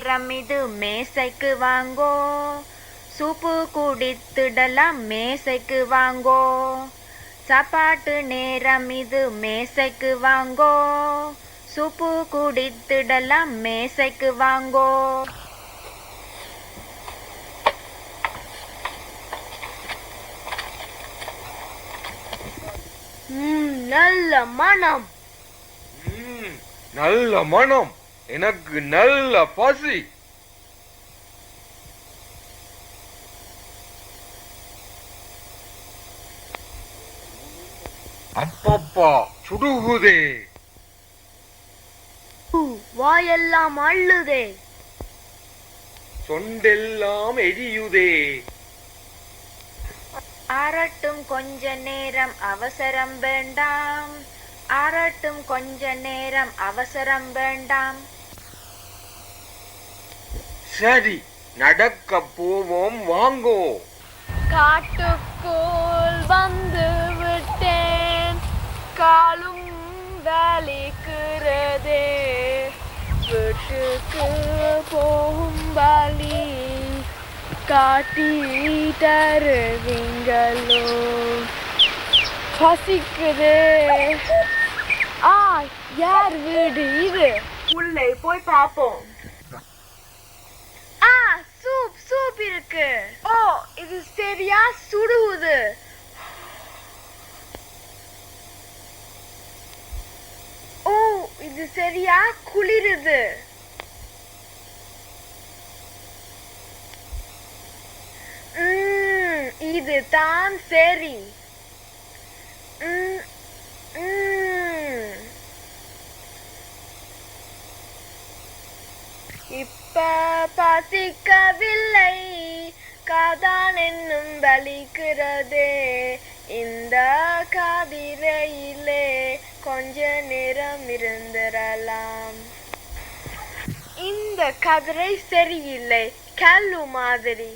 நேரம் இது மேசைக்கு வாங்கோ, சூப்பு குடித்திடலாம் மேசைக்கு வாங்கோ. சாப்பாட்டு நேரம் இது மேசைக்கு வாங்கோ, சூப்பு குடித்திடலாம் மேசைக்கு வாங்கோ. நல்ல மனம். நல்ல மனம். எனக்கு நல்ல பசி. அப்பப்பா சுடுகுதே. வாயெல்லாம் அள்ளுதே. சொண்டெல்லாம் எரியுதே. ஆறட்டும் கொஞ்ச நேரம் அவசரம் வேண்டாம், ஆறட்டும் கொஞ்ச நேரம் அவசரம் வேண்டாம். சரி, நடக்க போவோம் வாங்கோ. காட்டுக்குள் வந்து விட்டேன், காலும் வலிக்கிறதே. வீட்டுக்கு போகும் வழி காட்டி தருவீங்களோ? பசிக்குதே. யார் வீடு இது? உள்ளே போய் பார்ப்போம். சூப் இருக்கு. இது சரியா சுடுகுது. இது சரியா குளிருது. இதுதான் சரி. இப்ப பசிக்கவில்லை, காதான் என்னும் வலிக்கிறதே. இந்த கதிரையிலே கொஞ்ச நேரம் இருந்திரலாம். இந்த கதிரை சரியில்லை, கல்லு மாதிரி.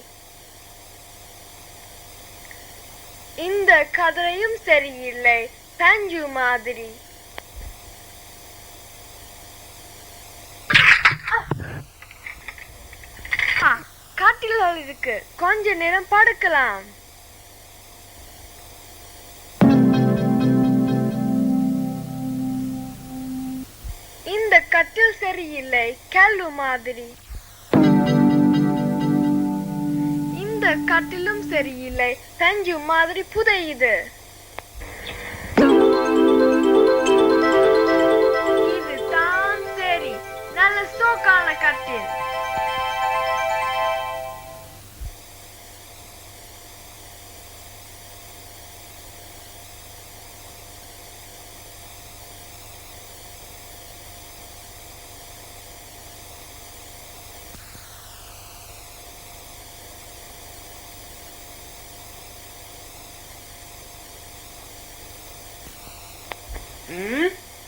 இந்த கதிரையும் சரியில்லை, பஞ்சு மாதிரி. காட்டில்கள் இருக்கு, கொஞ்ச நேரம் படுக்கலாம். இந்த கட்டில் சரியில்லை, கல்லு மாதிரி. இந்த கட்டிலும் சரியில்லை, பஞ்சு மாதிரி புதையுது. இதுதான் சரி, நல்ல சோக்கான கட்டில்.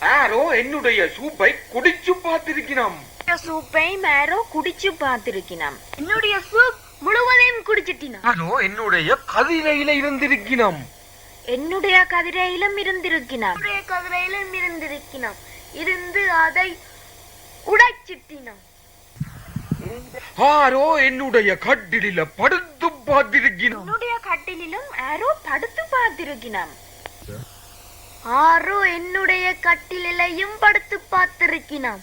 யாரோ என்னுடைய சூப்பை குடிச்சு பார்த்திருக்கிறோம். சூப்பை யாரோ குடிச்சு பார்த்திருக்கிறோம். என்னுடைய சூப் முழுவதையும் குடிச்சிட்டினா. யாரோ என்னுடைய கதிரையில இருந்திருக்கிறோம். என்னுடைய கதிரையிலும் இருந்திருக்கிறோம். கதிரையிலும் இருந்திருக்கிறோம். இருந்து அதை உடைச்சிட்டினோம். யாரோ என்னுடைய கட்டிலில படுத்து பார்த்திருக்கிறோம். என்னுடைய கட்டிலும் யாரோ படுத்து பார்த்திருக்கிறோம். ஆரோ என்னுடைய கட்டிலையும் படுத்து பார்த்திருக்கிறோம்.